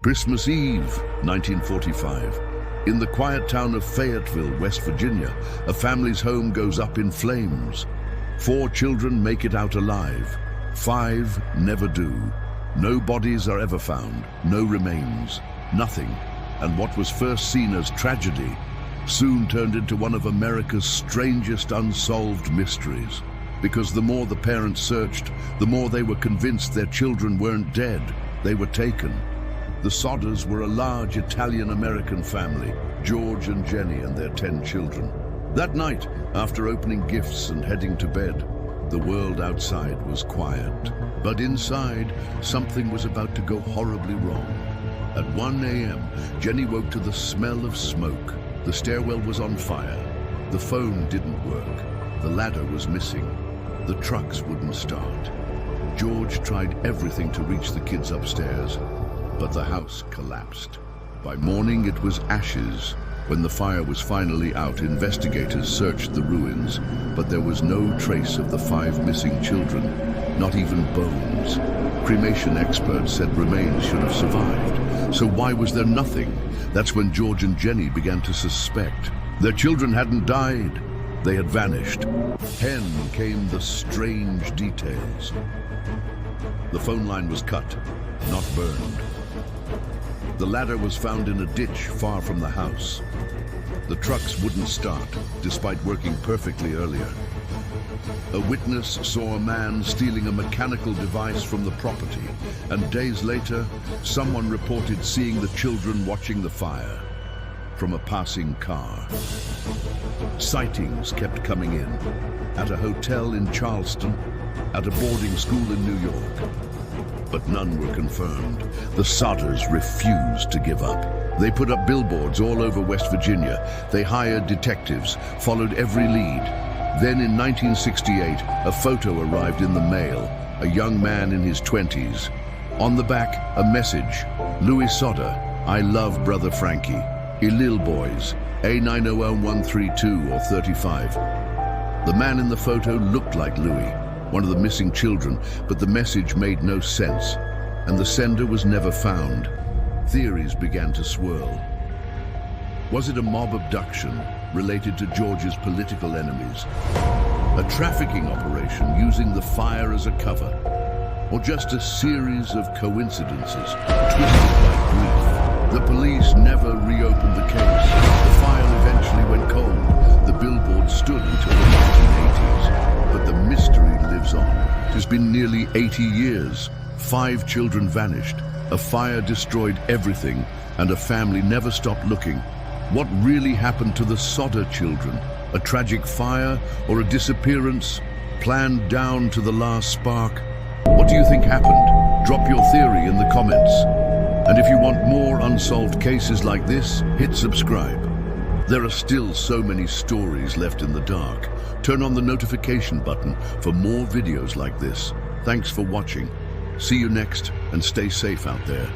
Christmas Eve, 1945. In the quiet town of Fayetteville, West Virginia, a family's home goes up in flames. 4 children make it out alive. 5 never do. No bodies are ever found, no remains, nothing. And what was first seen as tragedy soon turned into one of America's strangest unsolved mysteries. Because the more the parents searched, the more they were convinced their children weren't dead, they were taken. The Sodders were a large Italian-American family, George and Jenny and their 10 children. That night, after opening gifts and heading to bed, the world outside was quiet. But inside, something was about to go horribly wrong. At 1 a.m., Jenny woke to the smell of smoke. The stairwell was on fire. The phone didn't work. The ladder was missing. The trucks wouldn't start. George tried everything to reach the kids upstairs, but the house collapsed. By morning, it was ashes. When the fire was finally out, investigators searched the ruins, but there was no trace of the 5 missing children, not even bones. Cremation experts said remains should have survived. So why was there nothing? That's when George and Jenny began to suspect. Their children hadn't died. They had vanished. Then came the strange details. The phone line was cut, not burned. The ladder was found in a ditch far from the house. The trucks wouldn't start, despite working perfectly earlier. A witness saw a man stealing a mechanical device from the property, and days later, someone reported seeing the children watching the fire from a passing car. Sightings kept coming in, at a hotel in Charleston, at a boarding school in New York. But none were confirmed. The Sodders refused to give up. They put up billboards all over West Virginia. They hired detectives, followed every lead. Then in 1968, a photo arrived in the mail, a young man in his 20s. On the back, a message, Louis Sodder, I love brother Frankie. Lil boys, A90132 or 35. The man in the photo looked like Louis, one of the missing children, but the message made no sense, and the sender was never found. Theories began to swirl. Was it a mob abduction related to George's political enemies? A trafficking operation using the fire as a cover? Or just a series of coincidences, twisted by grief? The police never reopened the case. The file eventually went cold. The billboard stood until the 1980s. But the mystery lives on. It's been nearly 80 years. 5 children vanished. A fire destroyed everything, and a family never stopped looking. What really happened to the Sodder children? A tragic fire or a disappearance planned down to the last spark? What do you think happened? Drop your theory in the comments. And if you want more unsolved cases like this, hit subscribe. There are still so many stories left in the dark. Turn on the notification button for more videos like this. Thanks for watching. See you next, and stay safe out there.